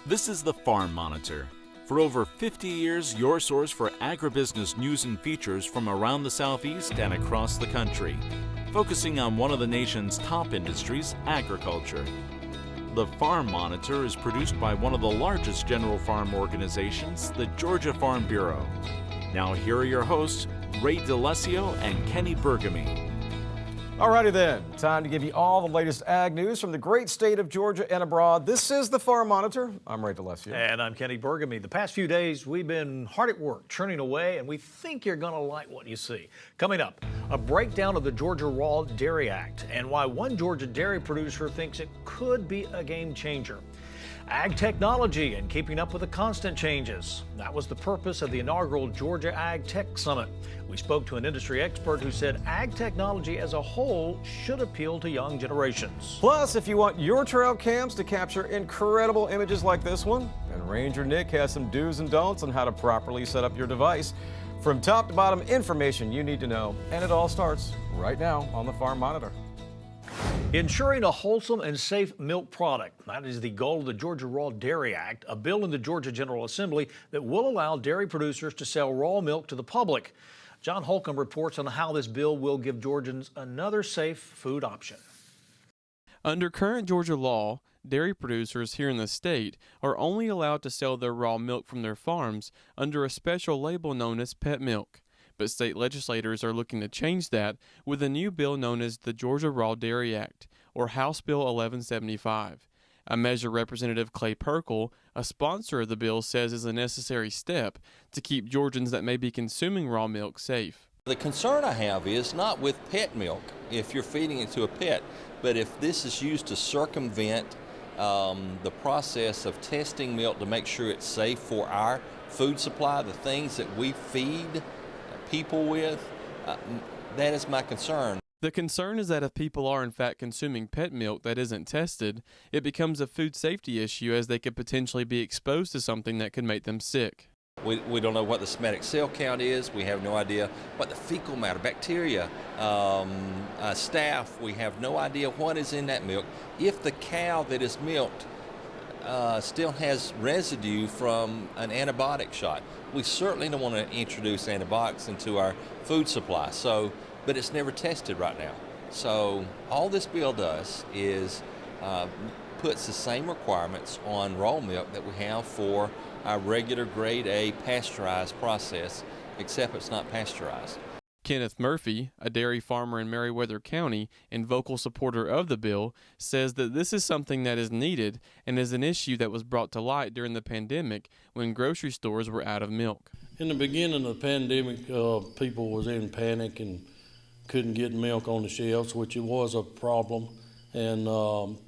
This is the Farm Monitor. For over 50 years, your source for agribusiness news and features from around the Southeast and across the country, focusing on one of the nation's top industries, agriculture. The Farm Monitor is produced by one of the largest general farm organizations, the Georgia Farm Bureau. Now here are your hosts, Ray DeLessio and Kenny Burgamy. Alrighty then, time to give you all the latest ag news from the great state of Georgia and abroad. This is the Farm Monitor. I'm Ray DeLessio. And I'm Kenny Burgamy. The past few days, we've been hard at work, churning away, and we think you're going to like what you see. Coming up, a breakdown of the Georgia Raw Dairy Act and why one Georgia dairy producer thinks it could be a game changer. Ag technology and keeping up with the constant changes. That was the purpose of the inaugural Georgia Ag Tech Summit. We spoke to an industry expert who said ag technology as a whole should appeal to young generations. Plus, if you want your trail cams to capture incredible images like this one, then Ranger Nick has some do's and don'ts on how to properly set up your device. From top to bottom information you need to know, and it all starts right now on the Farm Monitor. Ensuring a wholesome and safe milk product. That is the goal of the Georgia Raw Dairy Act, a bill in the Georgia General Assembly that will allow dairy producers to sell raw milk to the public. John Holcomb reports on how this bill will give Georgians another safe food option. Under current Georgia law, dairy producers here in the state are only allowed to sell their raw milk from their farms under a special label known as pet milk. But state legislators are looking to change that with a new bill known as the Georgia Raw Dairy Act, or House Bill 1175. A measure Representative Clay Perkle, a sponsor of the bill, says is a necessary step to keep Georgians that may be consuming raw milk safe. The concern I have is not with pet milk, if you're feeding it to a pet, but if this is used to circumvent the process of testing milk to make sure it's safe for our food supply, the things that we feed people with, that is my concern. The concern is that if people are in fact consuming pet milk that isn't tested, it becomes a food safety issue as they could potentially be exposed to something that could make them sick. We don't know what the somatic cell count is. We have no idea what the fecal matter, bacteria, staph, we have no idea what is in that milk. If the cow that is milked still has residue from an antibiotic shot, we certainly don't want to introduce antibiotics into our food supply. But it's never tested right now. So all this bill does is puts the same requirements on raw milk that we have for our regular grade A pasteurized process, except it's not pasteurized. Kenneth Murphy, a dairy farmer in Meriwether County and vocal supporter of the bill, says that this is something that is needed and is an issue that was brought to light during the pandemic when grocery stores were out of milk. In the beginning of the pandemic, people was in panic and couldn't get milk on the shelves, which it was a problem. And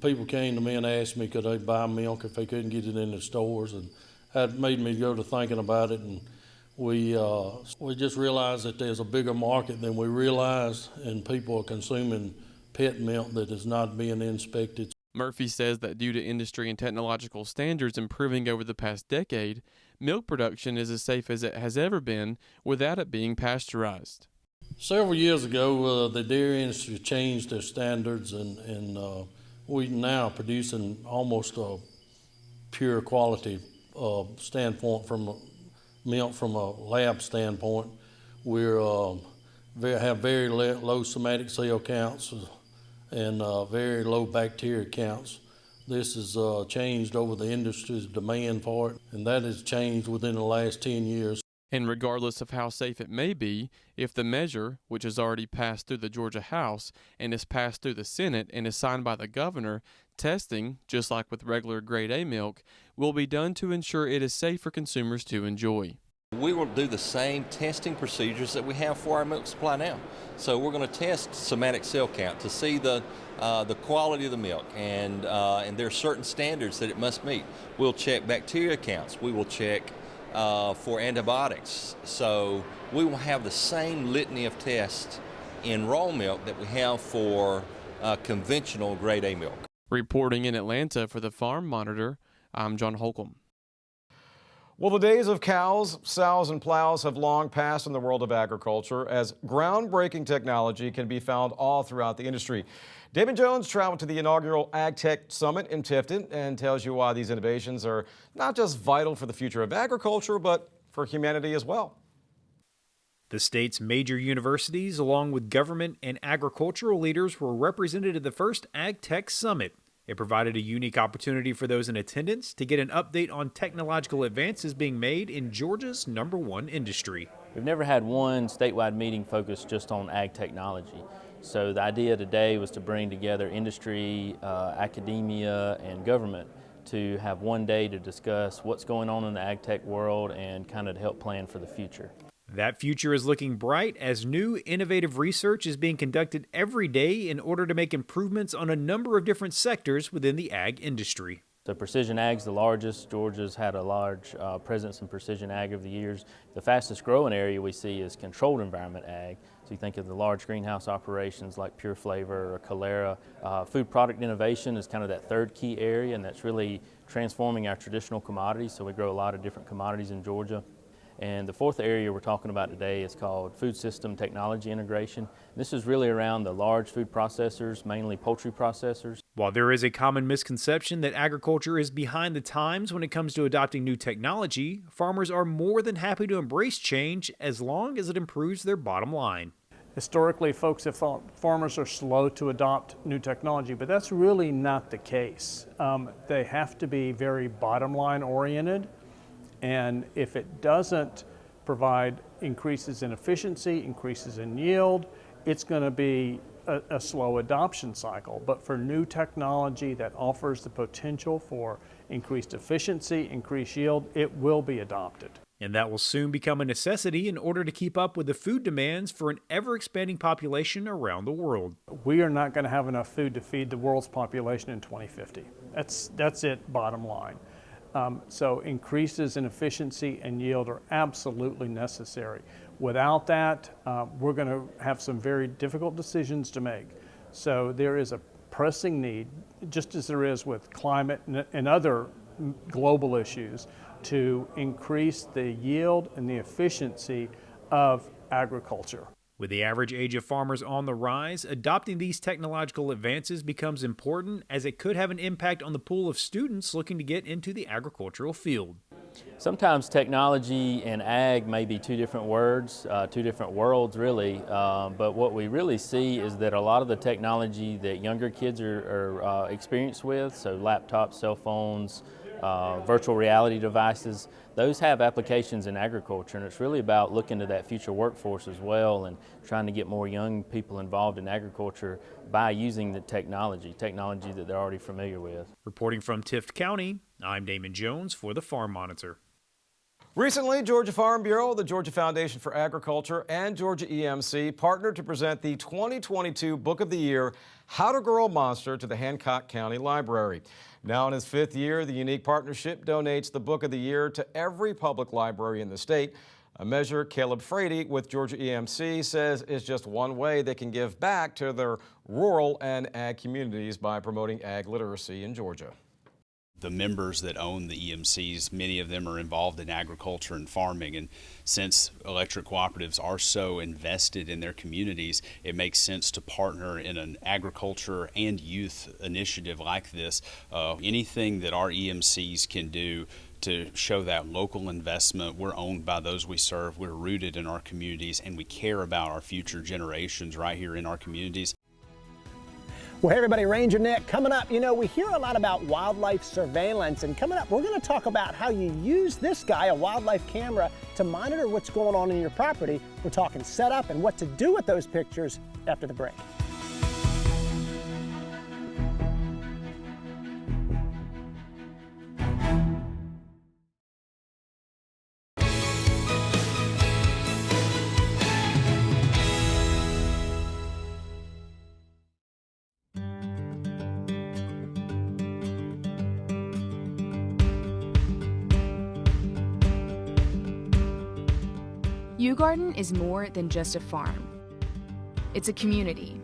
people came to me and asked me could they buy milk if they couldn't get it in the stores, and that made me go to thinking about it. And we just realized that there's a bigger market than we realized, and people are consuming pet milk that is not being inspected. Murphy says that due to industry and technological standards improving over the past decade, milk production is as safe as it has ever been without it being pasteurized. Several years ago, the dairy industry changed their standards, and we're now producing almost a pure quality standpoint from milk from a lab standpoint. We have very low somatic cell counts and very low bacteria counts. This has changed over the industry's demand for it, and that has changed within the last 10 years. And regardless of how safe it may be, if the measure, which has already passed through the Georgia House and is passed through the Senate and is signed by the governor, testing, just like with regular grade A milk, will be done to ensure it is safe for consumers to enjoy. We will do the same testing procedures that we have for our milk supply now. So we're going to test somatic cell count to see the quality of the milk, and there are certain standards that it must meet. We'll check bacteria counts. We will check for antibiotics. So we will have the same litany of tests in raw milk that we have for conventional grade A milk. Reporting in Atlanta for the Farm Monitor, I'm John Holcomb. Well, the days of cows, sows, and plows have long passed in the world of agriculture, as groundbreaking technology can be found all throughout the industry. Damon Jones traveled to the inaugural AgTech Summit in Tifton and tells you why these innovations are not just vital for the future of agriculture, but for humanity as well. The state's major universities, along with government and agricultural leaders, were represented at the first AgTech Summit. It provided a unique opportunity for those in attendance to get an update on technological advances being made in Georgia's #1 industry. We've never had one statewide meeting focused just on ag technology. So the idea today was to bring together industry, academia, and government to have one day to discuss what's going on in the ag tech world and kind of to help plan for the future. That future is looking bright as new innovative research is being conducted every day in order to make improvements on a number of different sectors within the ag industry. So precision ag's the largest. Georgia's had a large presence in precision ag over the years. The fastest growing area we see is controlled environment ag. So you think of the large greenhouse operations like Pure Flavor or Calera. Food product innovation is kind of that third key area, and that's really transforming our traditional commodities. So we grow a lot of different commodities in Georgia. And the fourth area we're talking about today is called food system technology integration. This is really around the large food processors, mainly poultry processors. While there is a common misconception that agriculture is behind the times when it comes to adopting new technology, farmers are more than happy to embrace change as long as it improves their bottom line. Historically, folks have thought farmers are slow to adopt new technology, but that's really not the case. They have to be very bottom line oriented. And if it doesn't provide increases in efficiency, increases in yield, it's going to be a slow adoption cycle. But for new technology that offers the potential for increased efficiency, increased yield, it will be adopted. And that will soon become a necessity in order to keep up with the food demands for an ever-expanding population around the world. We are not going to have enough food to feed the world's population in 2050. That's it, bottom line. So increases in efficiency and yield are absolutely necessary. Without that, we're going to have some very difficult decisions to make. So there is a pressing need, just as there is with climate and other global issues, to increase the yield and the efficiency of agriculture. With the average age of farmers on the rise, adopting these technological advances becomes important as it could have an impact on the pool of students looking to get into the agricultural field. Sometimes technology and ag may be two different words, two different worlds really, but what we really see is that a lot of the technology that younger kids are experienced with, so laptops, cell phones, virtual reality devices, those have applications in agriculture, and it's really about looking to that future workforce as well and trying to get more young people involved in agriculture by using the technology that they're already familiar with. Reporting from Tift County, I'm Damon Jones for the Farm Monitor. Recently, Georgia Farm Bureau, the Georgia Foundation for Agriculture, and Georgia EMC partnered to present the 2022 Book of the Year, How to Grow a Monster, to the Hancock County Library. Now in its 5th year, the unique partnership donates the Book of the Year to every public library in the state. A measure Caleb Frady with Georgia EMC says is just one way they can give back to their rural and ag communities by promoting ag literacy in Georgia. The members that own the EMCs, many of them are involved in agriculture and farming, and since electric cooperatives are so invested in their communities, it makes sense to partner in an agriculture and youth initiative like this. Anything that our EMCs can do to show that local investment, we're owned by those we serve, we're rooted in our communities, and we care about our future generations right here in our communities. Well, hey everybody, Ranger Nick coming up. You know, we hear a lot about wildlife surveillance, and coming up, we're going to talk about how you use this guy, a wildlife camera, to monitor what's going on in your property. We're talking setup and what to do with those pictures after the break. UGarden is more than just a farm. It's a community.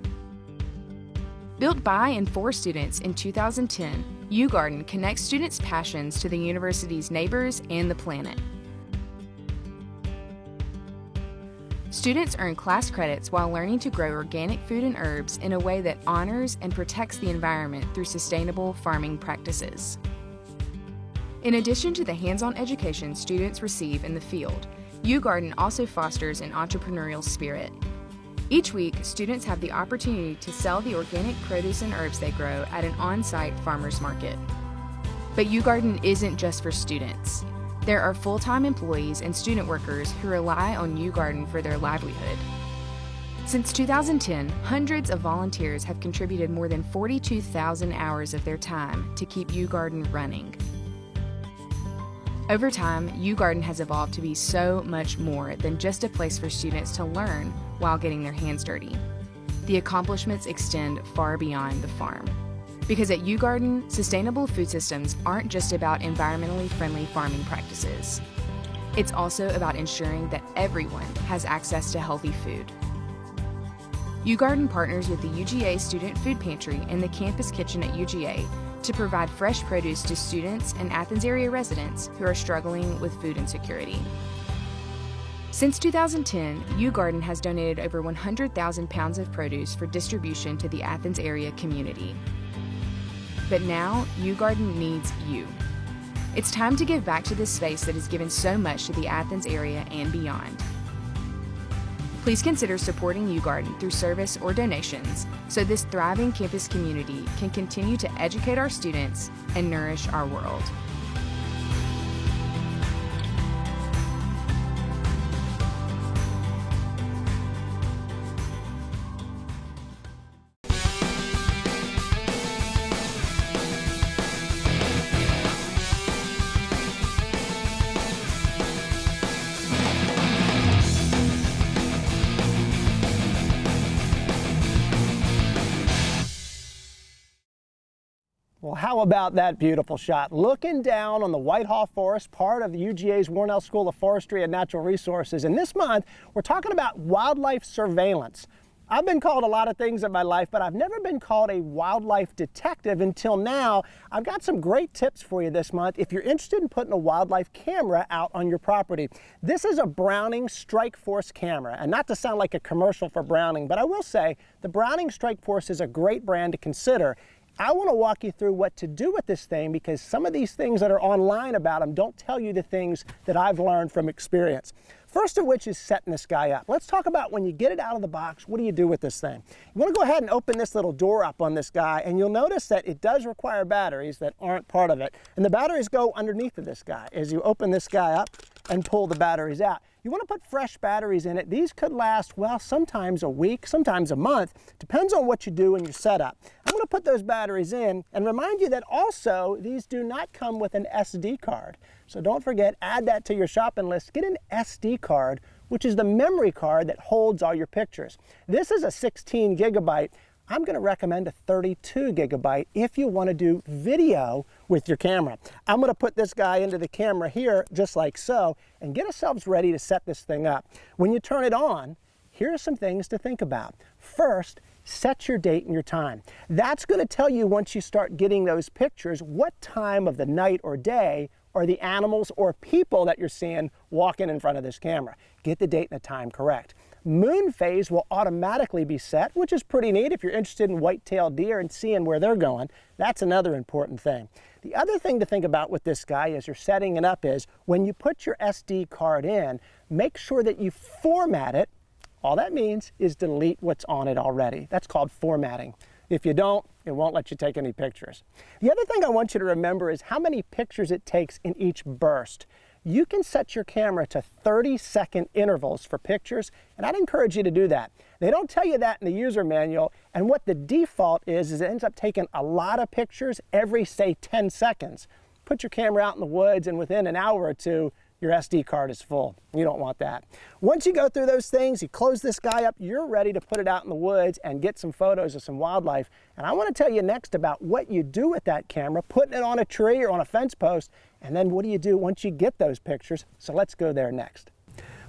Built by and for students in 2010, UGarden connects students' passions to the university's neighbors and the planet. Students earn class credits while learning to grow organic food and herbs in a way that honors and protects the environment through sustainable farming practices. In addition to the hands-on education students receive in the field, UGarden also fosters an entrepreneurial spirit. Each week, students have the opportunity to sell the organic produce and herbs they grow at an on-site farmers market. But UGarden isn't just for students. There are full-time employees and student workers who rely on UGarden for their livelihood. Since 2010, hundreds of volunteers have contributed more than 42,000 hours of their time to keep UGarden running. Over time, UGarden has evolved to be so much more than just a place for students to learn while getting their hands dirty. The accomplishments extend far beyond the farm. Because at UGarden, sustainable food systems aren't just about environmentally friendly farming practices. It's also about ensuring that everyone has access to healthy food. UGarden partners with the UGA Student Food Pantry and the Campus Kitchen at UGA to provide fresh produce to students and Athens area residents who are struggling with food insecurity. Since 2010, UGarden has donated over 100,000 pounds of produce for distribution to the Athens area community. But now, UGarden needs you. It's time to give back to this space that has given so much to the Athens area and beyond. Please consider supporting UGarden through service or donations so this thriving campus community can continue to educate our students and nourish our world. Well, how about that beautiful shot? Looking down on the Whitehall Forest, part of the UGA's Warnell School of Forestry and Natural Resources. And this month, we're talking about wildlife surveillance. I've been called a lot of things in my life, but I've never been called a wildlife detective until now. I've got some great tips for you this month if you're interested in putting a wildlife camera out on your property. This is a Browning Strike Force camera, and not to sound like a commercial for Browning, but I will say the Browning Strike Force is a great brand to consider. I want to walk you through what to do with this thing because some of these things that are online about them don't tell you the things that I've learned from experience. First of which is setting this guy up. Let's talk about when you get it out of the box, what do you do with this thing? You want to go ahead and open this little door up on this guy, and you'll notice that it does require batteries that aren't part of it. And the batteries go underneath of this guy as you open this guy up and pull the batteries out. You want to put fresh batteries in it. These could last, well, sometimes a week, sometimes a month. Depends on what you do in your setup. I'm going to put those batteries in and remind you that also these do not come with an SD card. So don't forget, add that to your shopping list. Get an SD card, which is the memory card that holds all your pictures. This is a 16 gigabyte. I'm going to recommend a 32 gigabyte if you want to do video with your camera. I'm going to put this guy into the camera here just like so and get ourselves ready to set this thing up. When you turn it on, here are some things to think about. First, set your date and your time. That's going to tell you once you start getting those pictures what time of the night or day are the animals or people that you're seeing walking in front of this camera. Get the date and the time correct. Moon phase will automatically be set, which is pretty neat if you're interested in white-tailed deer and seeing where they're going. That's another important thing. The other thing to think about with this guy as you're setting it up is when you put your SD card in, make sure that you format it. All that means is delete what's on it already. That's called formatting. If you don't, it won't let you take any pictures. The other thing I want you to remember is how many pictures it takes in each burst. You can set your camera to 30-second intervals for pictures, and I'd encourage you to do that. They don't tell you that in the user manual, and what the default is it ends up taking a lot of pictures every, say, 10 seconds. Put your camera out in the woods, and within an hour or two, your SD card is full. You don't want that. Once you go through those things, you close this guy up, you're ready to put it out in the woods and get some photos of some wildlife. And I want to tell you next about what you do with that camera, putting it on a tree or on a fence post, and then what do you do once you get those pictures. So let's go there next.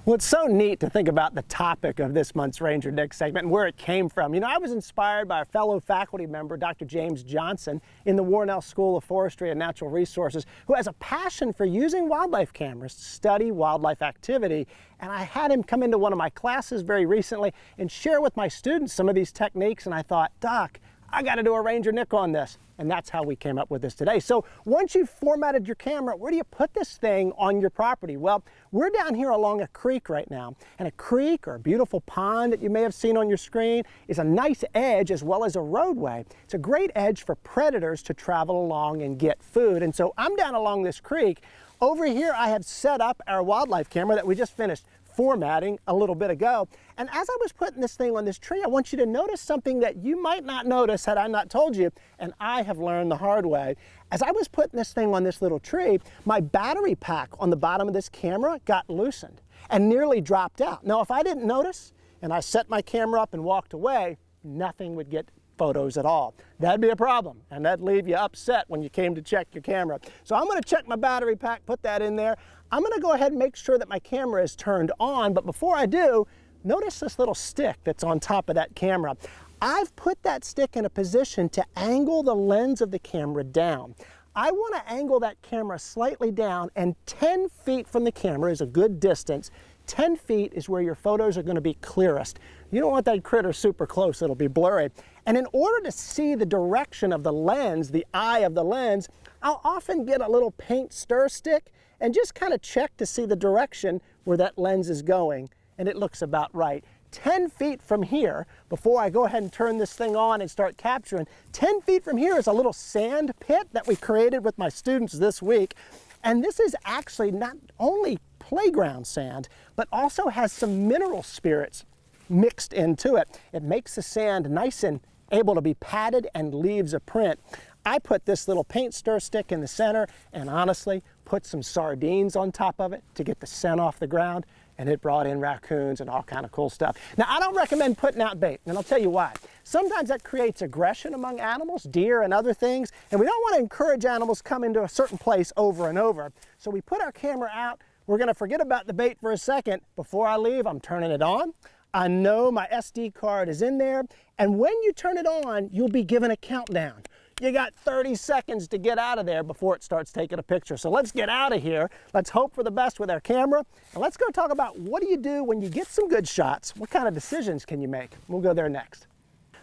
Well, it's so neat to think about the topic of this month's Ranger Nick segment and where it came from. You know, I was inspired by a fellow faculty member, Dr. James Johnson, in the Warnell School of Forestry and Natural Resources, who has a passion for using wildlife cameras to study wildlife activity. And I had him come into one of my classes very recently and share with my students some of these techniques. And I thought, Doc, I got to do a Ranger Nick on this. And that's how we came up with this today. So once you've formatted your camera, where do you put this thing on your property? Well, we're down here along a creek right now. And a creek or a beautiful pond that you may have seen on your screen is a nice edge as well as a roadway. It's a great edge for predators to travel along and get food. And so I'm down along this creek. Over here I have set up our wildlife camera that we just finished formatting a little bit ago. And as I was putting this thing on this tree, I want you to notice something that you might not notice had I not told you, and I have learned the hard way. As I was putting this thing on this little tree, my battery pack on the bottom of this camera got loosened and nearly dropped out. Now, if I didn't notice and I set my camera up and walked away, nothing would get photos at all. That'd be a problem, and that'd leave you upset when you came to check your camera. So I'm going to check my battery pack, put that in there. I'm going to go ahead and make sure that my camera is turned on, but before I do, notice this little stick that's on top of that camera. I've put that stick in a position to angle the lens of the camera down. I want to angle that camera slightly down, and 10 feet from the camera is a good distance. 10 feet is where your photos are going to be clearest. You don't want that critter super close, it'll be blurry. And in order to see the direction of the lens, the eye of the lens, I'll often get a little paint stir stick and just kind of check to see the direction where that lens is going, and it looks about right. 10 feet from here, before I go ahead and turn this thing on and start capturing, 10 feet from here is a little sand pit that we created with my students this week. And this is actually not only playground sand, but also has some mineral spirits mixed into it. It makes the sand nice and able to be patted and leaves a print. I put this little paint stir stick in the center and honestly put some sardines on top of it to get the scent off the ground, and it brought in raccoons and all kind of cool stuff. Now, I don't recommend putting out bait, and I'll tell you why. Sometimes that creates aggression among animals, deer and other things, and we don't want to encourage animals come into a certain place over and over. So we put our camera out. We're going to forget about the bait for a second. Before I leave, I'm turning it on. I know my SD card is in there, and when you turn it on, you'll be given a countdown. You got 30 seconds to get out of there before it starts taking a picture. So let's get out of here. Let's hope for the best with our camera. And let's go talk about what do you do when you get some good shots? What kind of decisions can you make? We'll go there next.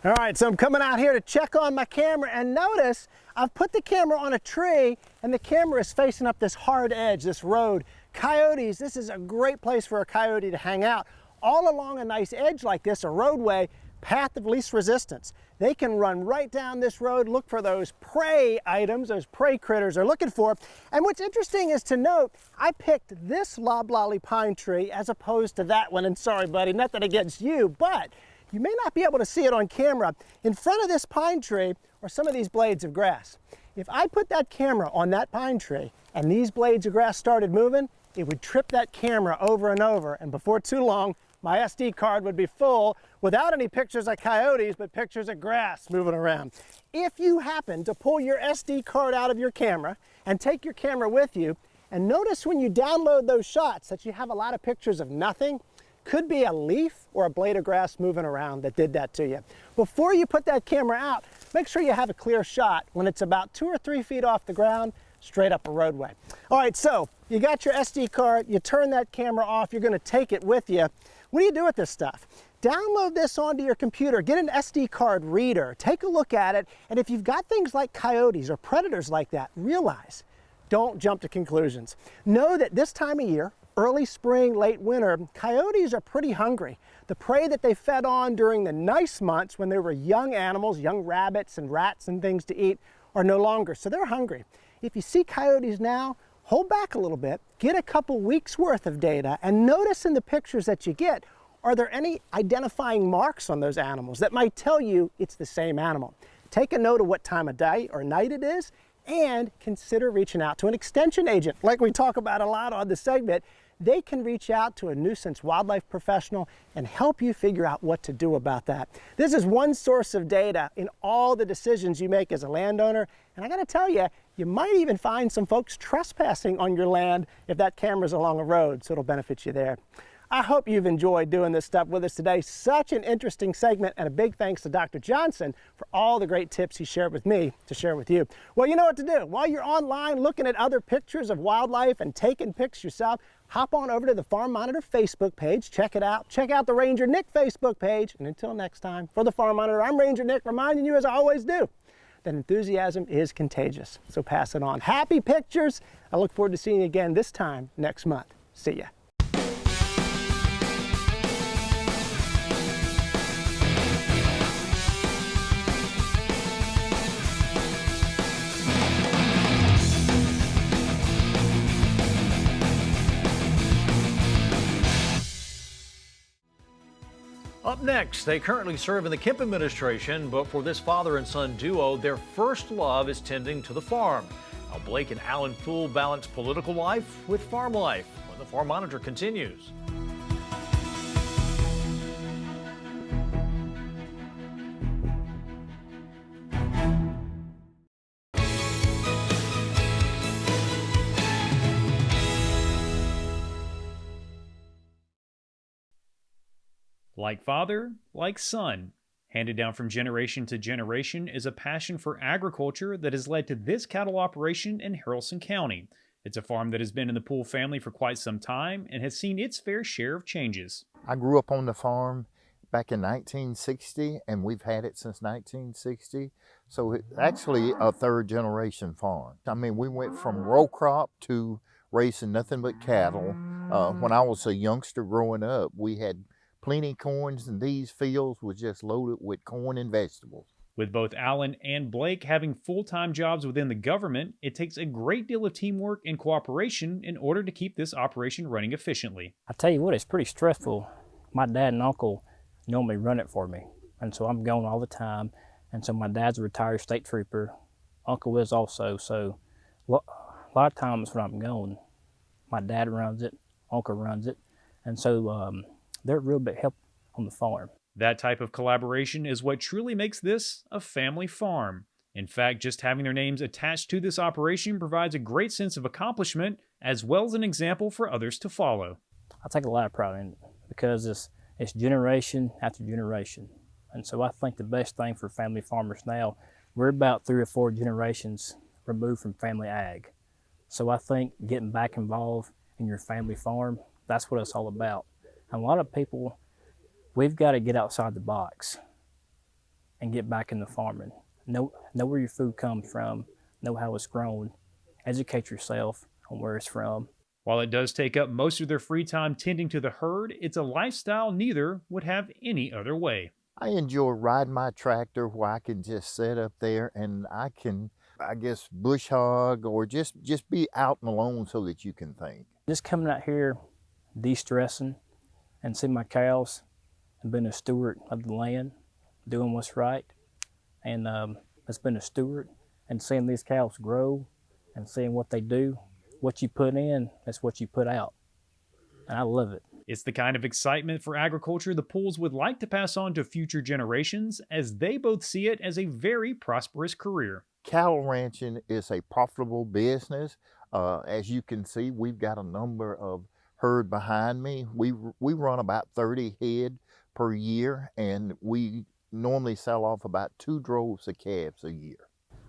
All right, so I'm coming out here to check on my camera, and notice I've put the camera on a tree and the camera is facing up this hard edge, this road. Coyotes, this is a great place for a coyote to hang out. All along a nice edge like this, a roadway, path of least resistance. They can run right down this road, look for those prey items, those prey critters they're looking for. And what's interesting is to note, I picked this loblolly pine tree as opposed to that one. And sorry, buddy, nothing against you, but you may not be able to see it on camera. In front of this pine tree are some of these blades of grass. If I put that camera on that pine tree and these blades of grass started moving, it would trip that camera over and over. And before too long, my SD card would be full without any pictures of coyotes, but pictures of grass moving around. If you happen to pull your SD card out of your camera and take your camera with you, and notice when you download those shots that you have a lot of pictures of nothing, could be a leaf or a blade of grass moving around that did that to you. Before you put that camera out, make sure you have a clear shot when it's about 2 or 3 feet off the ground, straight up a roadway. All right, so you got your SD card, you turn that camera off, you're gonna take it with you. What do you do with this stuff? Download this onto your computer, get an SD card reader, take a look at it, and if you've got things like coyotes or predators like that, realize, don't jump to conclusions. Know that this time of year, early spring, late winter, coyotes are pretty hungry. The prey that they fed on during the nice months when there were young animals, young rabbits and rats and things to eat, are no longer, so they're hungry. If you see coyotes now, hold back a little bit, get a couple weeks worth of data, and notice in the pictures that you get, are there any identifying marks on those animals that might tell you it's the same animal? Take a note of what time of day or night it is, and consider reaching out to an extension agent. Like we talk about a lot on the segment, they can reach out to a nuisance wildlife professional and help you figure out what to do about that. This is one source of data in all the decisions you make as a landowner, and I gotta tell you, you might even find some folks trespassing on your land if that camera's along a road, so it'll benefit you there. I hope you've enjoyed doing this stuff with us today. Such an interesting segment, and a big thanks to Dr. Johnson for all the great tips he shared with me to share with you. Well, you know what to do. While you're online looking at other pictures of wildlife and taking pics yourself, hop on over to the Farm Monitor Facebook page. Check it out. Check out the Ranger Nick Facebook page. And until next time, for the Farm Monitor, I'm Ranger Nick, reminding you, as I always do, that enthusiasm is contagious. So pass it on. Happy pictures. I look forward to seeing you again this time next month. See ya. Up next, they currently serve in the Kemp administration, but for this father and son duo, their first love is tending to the farm. How Blake and Alan Poole balance political life with farm life when the Farm Monitor continues. Like father, like son, handed down from generation to generation is a passion for agriculture that has led to this cattle operation in Haralson County. It's a farm that has been in the Poole family for quite some time and has seen its fair share of changes. I grew up on the farm back in 1960, and we've had it since 1960. So it's actually a third generation farm. I mean, we went from row crop to raising nothing but cattle. When I was a youngster growing up, we had plenty of corns, and these fields were just loaded with corn and vegetables. With both Alan and Blake having full-time jobs within the government, it takes a great deal of teamwork and cooperation in order to keep this operation running efficiently. I tell you what, it's pretty stressful. My dad and uncle normally run it for me, and so I'm gone all the time. And so my dad's a retired state trooper. Uncle is also, so a lot of times when I'm gone, my dad runs it, uncle runs it, and so they're a real big help on the farm. That type of collaboration is what truly makes this a family farm. In fact, just having their names attached to this operation provides a great sense of accomplishment, as well as an example for others to follow. I take a lot of pride in it because it's generation after generation. And so I think the best thing for family farmers now, we're about 3 or 4 generations removed from family ag. So I think getting back involved in your family farm, that's what it's all about. And a lot of people, we've got to get outside the box and get back into farming. Know where your food comes from, know how it's grown, educate yourself on where it's from. While it does take up most of their free time tending to the herd, it's a lifestyle neither would have any other way. I enjoy riding my tractor where I can just sit up there and I can, I guess, bush hog or just be out and alone so that you can think. Just coming out here, de-stressing, and see my cows and being a steward of the land, doing what's right. And it's been a steward and seeing these cows grow and seeing what they do. What you put in, that's what you put out. And I love it. It's the kind of excitement for agriculture the Pooles would like to pass on to future generations, as they both see it as a very prosperous career. Cattle ranching is a profitable business. As you can see, we've got a number of herd behind me. We run about 30 head per year, and we normally sell off about 2 droves of calves a year.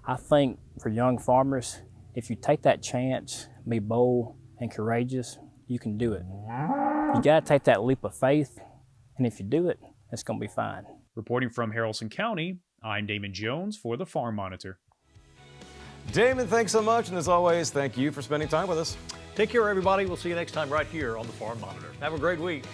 I think for young farmers, if you take that chance, be bold and courageous, you can do it. You got to take that leap of faith, and if you do it, it's going to be fine. Reporting from Haralson County, I'm Damon Jones for the Farm Monitor. Damon, thanks so much, and as always, thank you for spending time with us. Take care, everybody. We'll see you next time right here on the Farm Monitor. Have a great week.